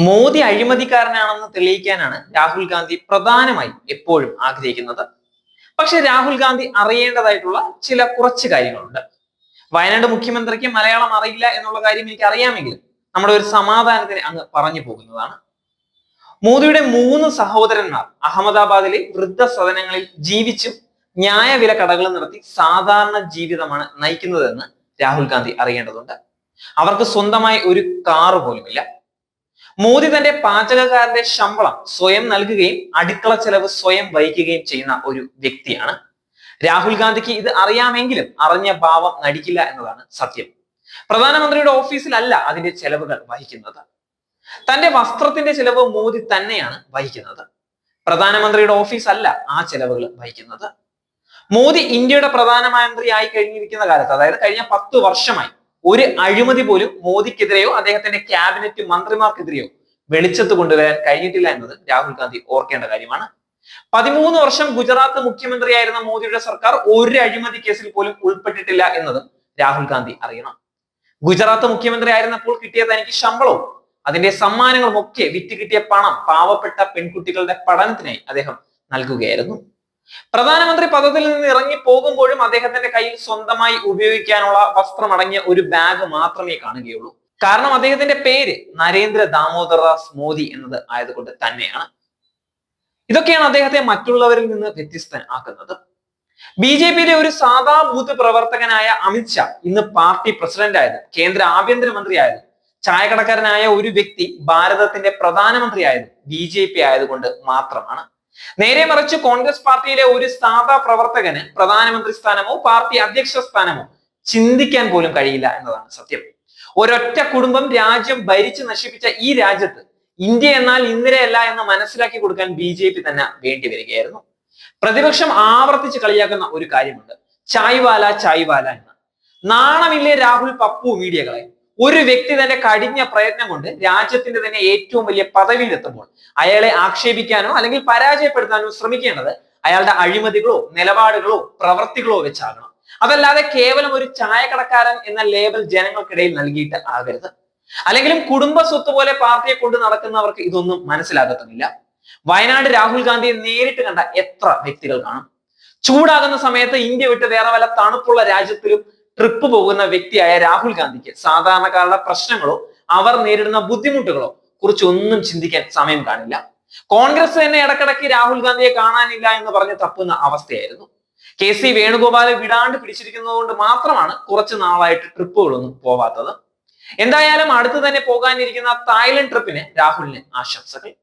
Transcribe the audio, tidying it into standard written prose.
മോദി അഴിമതിക്കാരനാണെന്ന് തെളിയിക്കാനാണ് രാഹുൽ ഗാന്ധി പ്രധാനമായും എപ്പോഴും ആഗ്രഹിക്കുന്നത്. പക്ഷെ രാഹുൽ ഗാന്ധി അറിയേണ്ടതായിട്ടുള്ള ചില കുറച്ച് കാര്യങ്ങളുണ്ട്. വയനാട് മുഖ്യമന്ത്രിക്ക് മലയാളം അറിയില്ല എന്നുള്ള കാര്യം എനിക്ക് അറിയാമെങ്കിലും നമ്മുടെ ഒരു സമാധാനത്തിന് അങ്ങ് പറഞ്ഞു പോകുന്നതാണ്. മോദിയുടെ 3 സഹോദരന്മാർ അഹമ്മദാബാദിലെ വൃദ്ധസദനങ്ങളിൽ ജീവിച്ചും ന്യായവില കടകൾ നടത്തി സാധാരണ ജീവിതമാണ് നയിക്കുന്നതെന്ന് രാഹുൽ ഗാന്ധി അറിയേണ്ടതുണ്ട്. അവർക്ക് സ്വന്തമായി ഒരു കാറ് പോലുമില്ല. മോദി തന്റെ പാചകക്കാരന്റെ ശമ്പളം സ്വയം നൽകുകയും അടുക്കള ചെലവ് സ്വയം വഹിക്കുകയും ചെയ്യുന്ന ഒരു വ്യക്തിയാണ്. രാഹുൽ ഗാന്ധിക്ക് ഇത് അറിയാമെങ്കിലും അറിഞ്ഞ ഭാവം നടിക്കില്ല എന്നതാണ് സത്യം. പ്രധാനമന്ത്രിയുടെ ഓഫീസിലല്ല അതിന്റെ ചെലവുകൾ വഹിക്കുന്നത്. തന്റെ വസ്ത്രത്തിന്റെ ചെലവ് മോദി തന്നെയാണ് വഹിക്കുന്നത്. പ്രധാനമന്ത്രിയുടെ ഓഫീസ് അല്ല ആ ചെലവുകൾ വഹിക്കുന്നത്. മോദി ഇന്ത്യയുടെ പ്രധാനമന്ത്രി ആയി കഴിഞ്ഞിരിക്കുന്ന കാലത്ത്, അതായത് കഴിഞ്ഞ 10 വർഷമായി ഒരു അഴിമതി പോലും മോദിക്കെതിരെയോ അദ്ദേഹത്തിന്റെ ക്യാബിനറ്റ് മന്ത്രിമാർക്കെതിരെയോ വെളിച്ചത്ത് കൊണ്ടുവരാൻ കഴിഞ്ഞിട്ടില്ല എന്നത് രാഹുൽ ഗാന്ധി ഓർക്കേണ്ട കാര്യമാണ്. 13 വർഷം ഗുജറാത്ത് മുഖ്യമന്ത്രിയായിരുന്ന മോദിയുടെ സർക്കാർ ഒരു അഴിമതി കേസിൽ പോലും ഉൾപ്പെട്ടിട്ടില്ല എന്നതും രാഹുൽ ഗാന്ധി അറിയണം. ഗുജറാത്ത് മുഖ്യമന്ത്രി ആയിരുന്നപ്പോൾ കിട്ടിയ തനിക്ക് ശമ്പളവും അതിന്റെ സമ്മാനങ്ങളും ഒക്കെ വിറ്റ് കിട്ടിയ പണം പാവപ്പെട്ട പെൺകുട്ടികളുടെ പഠനത്തിനായി അദ്ദേഹം നൽകുകയായിരുന്നു. പ്രധാനമന്ത്രി പദത്തിൽ നിന്ന് ഇറങ്ങി പോകുമ്പോഴും അദ്ദേഹത്തിന്റെ കയ്യിൽ സ്വന്തമായി ഉപയോഗിക്കാനുള്ള വസ്ത്രമടങ്ങിയ ഒരു ബാഗ് മാത്രമേ കാണുകയുള്ളൂ. കാരണം അദ്ദേഹത്തിന്റെ പേര് നരേന്ദ്ര ദാമോദർദാസ് മോദി എന്നത് ആയതുകൊണ്ട് തന്നെയാണ്. ഇതൊക്കെയാണ് അദ്ദേഹത്തെ മറ്റുള്ളവരിൽ നിന്ന് വ്യത്യസ്തനാക്കുന്നത്. ബി.ജെ.പിയിലെ ഒരു സാധാ ബൂത്ത് പ്രവർത്തകനായ അമിത്ഷാ ഇന്ന് പാർട്ടി പ്രസിഡന്റ് ആയത്, കേന്ദ്ര ആഭ്യന്തരമന്ത്രി ആയത്, ചായക്കടക്കാരനായ ഒരു വ്യക്തി ഭാരതത്തിന്റെ പ്രധാനമന്ത്രി ആയത് ബി.ജെ.പി ആയതുകൊണ്ട് മാത്രമാണ്. നേരെ മറിച്ച് കോൺഗ്രസ് പാർട്ടിയിലെ ഒരു സാധാ പ്രവർത്തകന് പ്രധാനമന്ത്രി സ്ഥാനമോ പാർട്ടി അധ്യക്ഷ സ്ഥാനമോ ചിന്തിക്കാൻ പോലും കഴിയില്ല എന്നതാണ് സത്യം. ഒരൊറ്റ കുടുംബം രാജ്യം ഭരിച്ചു നശിപ്പിച്ച ഈ രാജ്യത്ത് ഇന്ത്യ എന്നാൽ ഇന്ദിരയല്ല എന്ന് മനസ്സിലാക്കി കൊടുക്കാൻ ബി.ജെ.പി തന്നെ വേണ്ടി വരികയായിരുന്നു. പ്രതിപക്ഷം ആവർത്തിച്ച് കളിയാക്കുന്ന ഒരു കാര്യമുണ്ട്, ചായ്വാല ചായ്വാല എന്ന്. നാണമില്ലേ രാഹുൽ പപ്പു മീഡിയകളെ? ഒരു വ്യക്തി തന്റെ കഠിന പ്രയത്നം കൊണ്ട് രാജ്യത്തിന്റെ തന്നെ ഏറ്റവും വലിയ പദവിയിലെത്തുമ്പോൾ അയാളെ ആക്ഷേപിക്കാനോ അല്ലെങ്കിൽ പരാജയപ്പെടുത്താനോ ശ്രമിക്കേണ്ടത് അയാളുടെ അഴിമതികളോ നിലപാടുകളോ പ്രവർത്തികളോ വെച്ചാകണം. അതല്ലാതെ കേവലം ഒരു ചായക്കടക്കാരൻ എന്ന ലേബൽ ജനങ്ങൾക്കിടയിൽ നൽകിയിട്ട് ആകരുത്. അല്ലെങ്കിലും കുടുംബ സ്വത്ത് പോലെ പാർട്ടിയെ കൊണ്ട് നടക്കുന്നവർക്ക് ഇതൊന്നും മനസ്സിലാകത്തുമില്ല. വയനാട് രാഹുൽ ഗാന്ധിയെ നേരിട്ട് കണ്ട എത്ര വ്യക്തികൾ കാണും? ചൂടാകുന്ന സമയത്ത് ഇന്ത്യ വിട്ട് വേറെ വല്ല തണുപ്പുള്ള രാജ്യത്തിലും ട്രിപ്പ് പോകുന്ന വ്യക്തിയായ രാഹുൽ ഗാന്ധിക്ക് സാധാരണക്കാരുടെ പ്രശ്നങ്ങളോ അവർ നേരിടുന്ന ബുദ്ധിമുട്ടുകളോ കുറിച്ച് ഒന്നും ചിന്തിക്കാൻ സമയം കാണില്ല. കോൺഗ്രസ് തന്നെ ഇടക്കിടയ്ക്ക് രാഹുൽ ഗാന്ധിയെ കാണാനില്ല എന്ന് പറഞ്ഞ് തപ്പുന്ന അവസ്ഥയായിരുന്നു. കെ.സി. വേണുഗോപാൽ വിടാണ്ട് പിടിച്ചിരിക്കുന്നത് കൊണ്ട് മാത്രമാണ് കുറച്ചു നാളായിട്ട് ട്രിപ്പുകളൊന്നും പോവാത്തത്. എന്തായാലും അടുത്ത് തന്നെ പോകാനിരിക്കുന്ന തായ്ലൻഡ് ട്രിപ്പിന് രാഹുലിന് ആശംസകൾ.